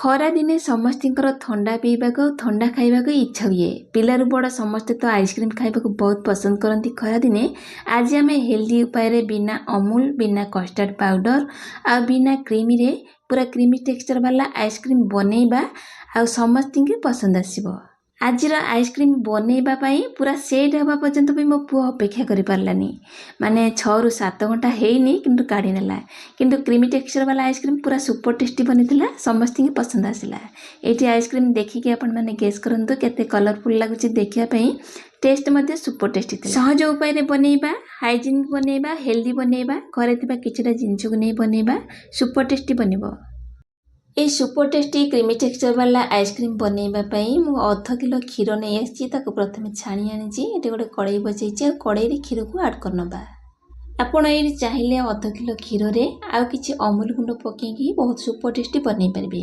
ଖରା ଦିନେ ସମସ୍ତଙ୍କର ଥଣ୍ଡା ପିଇବାକୁ ଥଣ୍ଡା ଖାଇବାକୁ ଇଚ୍ଛା ହୁଏ। ପିଲାରୁ ବଡ଼ ସମସ୍ତେ ତ ଆଇସ୍କ୍ରିମ୍ ଖାଇବାକୁ ବହୁତ ପସନ୍ଦ କରନ୍ତି ଖରା ଦିନେ। ଆଜି ଆମେ ହେଲ୍ଦି ଉପାୟରେ ବିନା ଅମୁଲ, ବିନା କଷ୍ଟାର୍ଡ଼ ପାଉଡ଼ର ଆଉ ବିନା କ୍ରିମିରେ ପୁରା କ୍ରିମି ଟେକ୍ସଚର ବାଲା ଆଇସ୍କ୍ରିମ୍ ବନେଇବା ଆଉ ସମସ୍ତଙ୍କୁ ପସନ୍ଦ ଆସିବ। ଆଜିର ଆଇସ୍କ୍ରିମ୍ ବନେଇବା ପାଇଁ ପୁରା ସେଟ୍ ହେବା ପର୍ଯ୍ୟନ୍ତ ବି ମୋ ପୁଅ ଅପେକ୍ଷା କରିପାରିଲାନି। ମାନେ 6ରୁ 7 ଘଣ୍ଟା ହେଇନି କିନ୍ତୁ କାଢ଼ି ନେଲା। କିନ୍ତୁ କ୍ରିମି ଟେକ୍ସଚର ବାଲା ଆଇସ୍କ୍ରିମ୍ ପୁରା ସୁପର ଟେଷ୍ଟି ବନିଥିଲା, ସମସ୍ତଙ୍କୁ ପସନ୍ଦ ଆସିଲା। ଏଇଠି ଆଇସ୍କ୍ରିମ୍ ଦେଖିକି ଆପଣମାନେ ଗେସ୍ କରନ୍ତୁ କେତେ କଲରଫୁଲ୍ ଲାଗୁଛି ଦେଖିବା ପାଇଁ। ଟେଷ୍ଟ ମଧ୍ୟ ସୁପର ଟେଷ୍ଟି ଥିଲା। ସହଜ ଉପାୟରେ ବନେଇବା, ହାଇଜିନିକ୍ ବନେଇବା, ହେଲ୍ଦି ବନେଇବା, ଘରେ ଥିବା କିଛିଟା ଜିନିଷକୁ ନେଇ ବନେଇବା, ସୁପର ଟେଷ୍ଟି ବନିବ। এই সুপর টেস্টি ক্রিমি টেক্সচର ବାଲା ଆଇସ୍କ୍ରିମ୍ ବନେଇବା ପାଇଁ ମୁଁ ଅଧ କିଲୋ କ୍ଷୀର ନେଇ ଆସିଛି। ତାକୁ ପ୍ରଥମେ ଛାଣି ଆଣିଛି। ଏଠି ଗୋଟେ କଡ଼େଇ ବସେଇଛି ଆଉ କଡ଼େଇରେ କ୍ଷୀରକୁ ଆଡ଼୍ କରିନେବା। ଆପଣ ଏଇଠି ଚାହିଁଲେ ଅଧ କିଲୋ କ୍ଷୀରରେ ଆଉ କିଛି ଅମୁଲ ଗୁଣ୍ଡ ପକେଇକି ବହୁତ ସୁପର ଟେଷ୍ଟି ବନେଇ ପାରିବେ।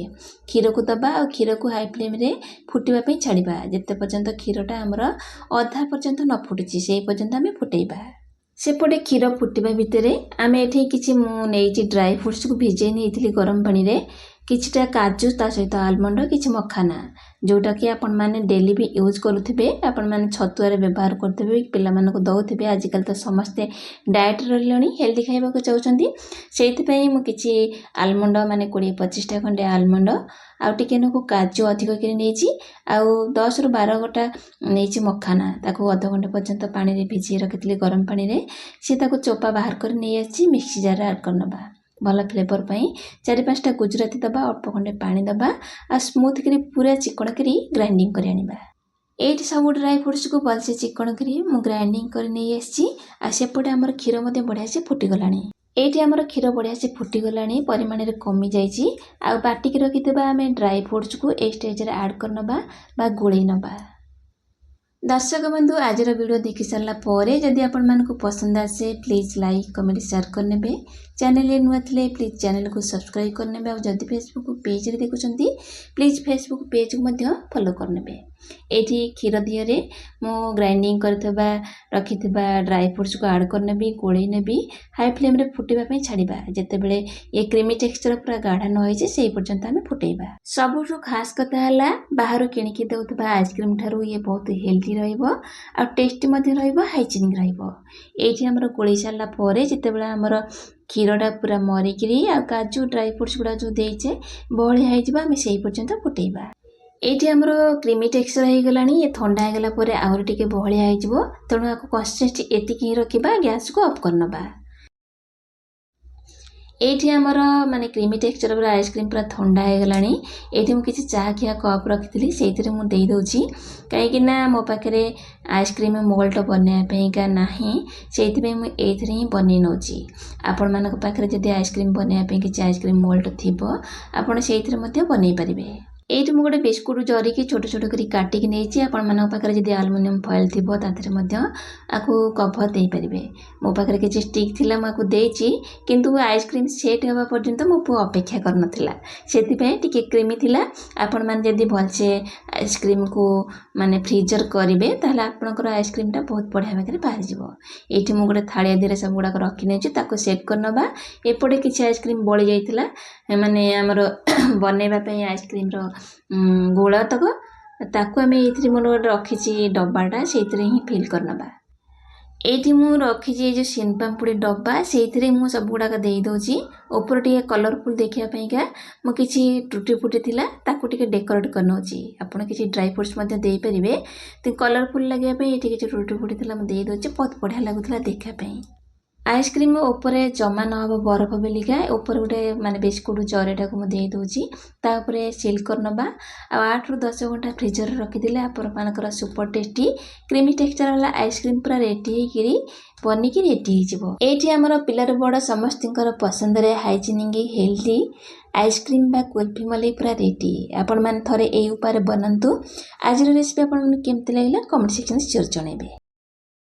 କ୍ଷୀରକୁ ଦେବା ଆଉ କ୍ଷୀରକୁ ହାଇ ଫ୍ଲେମ୍ରେ ଫୁଟିବା ପାଇଁ ଛାଡ଼ିବା। ଯେତେ ପର୍ଯ୍ୟନ୍ତ କ୍ଷୀରଟା ଆମର ଅଧା ପର୍ଯ୍ୟନ୍ତ ନ ଫୁଟିଛି ସେଇ ପର୍ଯ୍ୟନ୍ତ ଆମେ ଫୁଟେଇବା। ସେପଟେ କ୍ଷୀର ଫୁଟିବା ଭିତରେ ଆମେ ଏଠି କିଛି ମୁଁ ନେଇଛି ଡ୍ରାଇ ଫ୍ରୁଟ୍ସକୁ ଭିଜେଇ ନେଇଥିଲି ଗରମ ପାଣିରେ। କିଛିଟା କାଜୁ, ତା ସହିତ ଆଲମଣ୍ଡ, କିଛି ମଖାନା, ଯେଉଁଟାକି ଆପଣମାନେ ଡେଲି ବି ୟୁଜ୍ କରୁଥିବେ। ଆପଣମାନେ ଛତୁଆରେ ବ୍ୟବହାର କରୁଥିବେ, ପିଲାମାନଙ୍କୁ ଦେଉଥିବେ। ଆଜିକାଲି ତ ସମସ୍ତେ ଡାଏଟ୍ ରହିଲେଣି, ହେଲ୍ଦି ଖାଇବାକୁ ଚାହୁଁଛନ୍ତି। ସେଇଥିପାଇଁ ମୁଁ କିଛି ଆଲମଣ୍ଡ ମାନେ 20-25ଟା ଖଣ୍ଡେ ଆଲମଣ୍ଡ ଆଉ ଟିକେ ନାକୁ କାଜୁ ଅଧିକ କରି ନେଇଛି। ଆଉ 10ରୁ 12 ଗୋଟା ନେଇଛି ମଖାନା। ତାକୁ ଅଧଘଣ୍ଟେ ପର୍ଯ୍ୟନ୍ତ ପାଣିରେ ଭିଜେଇ ରଖିଥିଲି ଗରମ ପାଣିରେ। ସେ ତାକୁ ଚୋପା ବାହାର କରି ନେଇ ଆସିଛି। ମିକ୍ସି ଜାରରେ ଆଡ଼୍ କରିନେବା ଭଲ ଫ୍ଲେଭର ପାଇଁ। 4-5ଟା ଗୁଜୁରାତି ଦେବା, ଅଳ୍ପ ଖଣ୍ଡେ ପାଣି ଦେବା ଆଉ ସ୍ମୁଥ୍ କରି ପୁରା ଚିକଣ କରି ଗ୍ରାଇଣ୍ଡିଙ୍ଗ କରି ଆଣିବା। ଏଇଠି ସବୁ ଡ୍ରାଇ ଫ୍ରୁଟ୍ସକୁ ଭଲସେ ଚିକଣ କରି ମୁଁ ଗ୍ରାଇଣ୍ଡିଙ୍ଗ କରି ନେଇ ଆସିଛି। ଆଉ ସେପଟେ ଆମର କ୍ଷୀର ମଧ୍ୟ ବଢ଼ିଆସେ ଫୁଟିଗଲାଣି। ଏଇଠି ଆମର କ୍ଷୀର ବଢ଼ିଆସେ ଫୁଟିଗଲାଣି, ପରିମାଣରେ କମିଯାଇଛି। ଆଉ ବାଟିକି ରଖିଥିବା ଆମେ ଡ୍ରାଇ ଫ୍ରୁଟ୍ସକୁ ଏଇ ଷ୍ଟେଜ୍ରେ ଆଡ଼୍ କରିନେବା ବା ଗୋଳେଇ ନେବା। ଦର୍ଶକ ବନ୍ଧୁ, ଆଜିର ଭିଡ଼ିଓ ଦେଖି ସାରିଲା ପରେ ଯଦି ଆପଣମାନଙ୍କୁ ପସନ୍ଦ ଆସେ ପ୍ଲିଜ୍ ଲାଇକ୍, କମେଣ୍ଟ, ସେୟାର କରିନେବେ। ଚ୍ୟାନେଲରେ ନୂଆ ଥିଲେ ପ୍ଲିଜ୍ ଚ୍ୟାନେଲକୁ ସବସ୍କ୍ରାଇବ୍ କରିନେବେ। ଆଉ ଯଦି ଫେସବୁକ୍ ପେଜ୍ରେ ଦେଖୁଛନ୍ତି ପ୍ଲିଜ୍ ଫେସବୁକ୍ ପେଜ୍କୁ ମଧ୍ୟ ଫଲୋ କରିନେବେ। ଏଇଠି କ୍ଷୀର ଦିହରେ ମୁଁ ଗ୍ରାଇଣ୍ଡିଙ୍ଗ କରିଥିବା ରଖିଥିବା ଡ୍ରାଇ ଫ୍ରୁଟ୍ସକୁ ଆଡ଼୍ କରିନେବି, ଗୋଳେଇ ନେବି। ହାଇ ଫ୍ଲେମ୍ରେ ଫୁଟିବା ପାଇଁ ଛାଡ଼ିବା। ଯେତେବେଳେ ଏ କ୍ରିମି ଟେକ୍ସଚର ପୁରା ଗାଢ଼ା ନ ହେଇଛି ସେଇ ପର୍ଯ୍ୟନ୍ତ ଆମେ ଫୁଟେଇବା। ସବୁଠୁ ଖାସ୍ କଥା ହେଲା ବାହାରୁ କିଣିକି ଦେଉଥିବା ଆଇସ୍କ୍ରିମ୍ ଠାରୁ ଇଏ ବହୁତ ହେଲ୍ଦି ରହିବ ଆଉ ଟେଷ୍ଟି ମଧ୍ୟ ରହିବ, ହାଇଜିନିକ୍ ରହିବ। ଏଇଠି ଆମର ଗୋଳେଇ ସାରିଲା ପରେ ଯେତେବେଳେ ଆମର କ୍ଷୀରଟା ପୁରା ମରିକିରି ଆଉ କାଜୁ ଡ୍ରାଇ ଫ୍ରୁଟ୍ସ ଗୁଡ଼ା ଯେଉଁ ଦେଇଛେ ବହଳିଆ ହେଇଯିବ, ଆମେ ସେଇ ପର୍ଯ୍ୟନ୍ତ ଫୁଟେଇବା। ଏଇଠି ଆମର କ୍ରିମି ଟେକ୍ସଚର ହେଇଗଲାଣି। ଏ ଥଣ୍ଡା ହେଇଗଲା ପରେ ଆହୁରି ଟିକେ ବହଳିଆ ହେଇଯିବ। ତେଣୁ ଆକୁ କନସିଷ୍ଟେନ୍ସି ଏତିକି ହିଁ ରଖିବା। ଗ୍ୟାସ୍କୁ ଅଫ୍ କରିନେବା। ଏଇଠି ଆମର ମାନେ କ୍ରିମି ଟେକ୍ସଚର ପୁରା ଆଇସ୍କ୍ରିମ୍ ପୁରା ଥଣ୍ଡା ହେଇଗଲାଣି। ଏଇଠି ମୁଁ କିଛି ଚା ଖିଆ କପ୍ ରଖିଥିଲି, ସେଇଥିରେ ମୁଁ ଦେଇଦେଉଛି। କାହିଁକିନା ମୋ ପାଖରେ ଆଇସ୍କ୍ରିମ୍ ମୋଲ୍ଡ ବନେଇବା ପାଇଁକା ନାହିଁ, ସେଇଥିପାଇଁ ମୁଁ ଏଇଥିରେ ହିଁ ବନେଇ ନେଉଛି। ଆପଣମାନଙ୍କ ପାଖରେ ଯଦି ଆଇସ୍କ୍ରିମ୍ ବନେଇବା ପାଇଁ କିଛି ଆଇସ୍କ୍ରିମ୍ ମୋଲ୍ଡ ଥିବ ଆପଣ ସେଇଥିରେ ମଧ୍ୟ ବନେଇ ପାରିବେ। ଏଇଠି ମୁଁ ଗୋଟେ ବିସ୍କୁଟ୍ ଜରିକି ଛୋଟ ଛୋଟ କରି କାଟିକି ନେଇଛି। ଆପଣମାନଙ୍କ ପାଖରେ ଯଦି ଆଲୁମିନିୟମ ଫଏଲ୍ ଥିବ ତାଥିରେ ମଧ୍ୟ ଆକୁ କଭର୍ ଦେଇପାରିବେ। ମୋ ପାଖରେ କିଛି ଷ୍ଟିକ୍ ଥିଲା, ମୁଁ ଆକୁ ଦେଇଛି। କିନ୍ତୁ ଆଇସ୍କ୍ରିମ୍ ସେଟ୍ ହେବା ପର୍ଯ୍ୟନ୍ତ ମୋ ପୁଅ ଅପେକ୍ଷା କରିନଥିଲା, ସେଥିପାଇଁ ଟିକେ କ୍ରିମି ଥିଲା। ଆପଣମାନେ ଯଦି ଭଲସେ ଆଇସ୍କ୍ରିମ୍କୁ ମାନେ ଫ୍ରିଜର୍ କରିବେ ତାହେଲେ ଆପଣଙ୍କର ଆଇସ୍କ୍ରିମ୍ଟା ବହୁତ ବଢ଼ିଆ ଭାବରେ ବାହାରିଯିବ। ଏଇଠି ମୁଁ ଗୋଟେ ଥାଳିଆ ଦେହରେ ସବୁଗୁଡ଼ାକ ରଖି ନେଇଛି, ତାକୁ ସେଟ୍ କରିନେବା। ଏପଟେ କିଛି ଆଇସ୍କ୍ରିମ୍ ବଳି ଯାଇଥିଲା, ମାନେ ଆମର ବନେଇବା ପାଇଁ ଆଇସ୍କ୍ରିମ୍ର ଗୋଳ ତକ, ତାକୁ ଆମେ ଏଇଥିରେ ମୋର ଗୋଟେ ରଖିଛି ଡବାଟା, ସେଇଥିରେ ହିଁ ଫିଲ୍ କରିନେବା। ଏଇଠି ମୁଁ ରଖିଛି ଏଇ ଯେଉଁ ସିନପାମ୍ପୁଡ଼ି ଡବା, ସେଇଥିରେ ମୁଁ ସବୁଗୁଡ଼ାକ ଦେଇଦେଉଛି। ଉପରେ ଟିକେ କଲରଫୁଲ୍ ଦେଖିବା ପାଇଁକା ମୁଁ କିଛି ଟୁଟି ଫୁଟି ଥିଲା ତାକୁ ଟିକେ ଡେକୋରେଟ୍ କରିନେଉଛି। ଆପଣ କିଛି ଡ୍ରାଇ ଫ୍ରୁଟ୍ସ ମଧ୍ୟ ଦେଇପାରିବେ। ତ କଲରଫୁଲ୍ ଲାଗିବା ପାଇଁ ଏଇଠି କିଛି ଟୁଟି ଫୁଟି ଥିଲା ମୁଁ ଦେଇଦେଉଛି। ବହୁତ ବଢ଼ିଆ ଲାଗୁଥିଲା ଦେଖିବା ପାଇଁ। ଆଇସ୍କ୍ରିମ୍ ଉପରେ ଜମା ନ ହେବ ବରଫ ବେଲିକା ଉପରେ ଗୋଟେ ମାନେ ବିସ୍କୁଟ୍ ଜରିଟାକୁ ମୁଁ ଦେଇଦେଉଛି। ତା ଉପରେ ସିଲ୍ କରିନେବା। ଆଉ 8ରୁ 10 ଘଣ୍ଟା ଫ୍ରିଜରରେ ରଖିଦେଲେ ଆପଣମାନଙ୍କର ସୁପର ଟେଷ୍ଟି କ୍ରିମି ଟେକ୍ସଚର ବାଲା ଆଇସ୍କ୍ରିମ୍ ପୁରା ରେଡ଼ି ହେଇକିରି ବନିକି ରେଡ଼ି ହେଇଯିବ। ଏଇଠି ଆମର ପିଲାରୁ ବଡ଼ ସମସ୍ତଙ୍କର ପସନ୍ଦରେ ହାଇଜିନିକ୍ ହେଲ୍ଦି ଆଇସ୍କ୍ରିମ୍ ବା କୁଲ୍ଫି ମଲେଇ ପୁରା ରେଡ଼ି। ଆପଣମାନେ ଥରେ ଏଇ ଉପାୟରେ ବନାନ୍ତୁ। ଆଜିର ରେସିପି ଆପଣମାନଙ୍କୁ କେମିତି ଲାଗିଲା କମେଣ୍ଟ ସେକ୍ସନରେ ସିଓର ଜଣାଇବେ।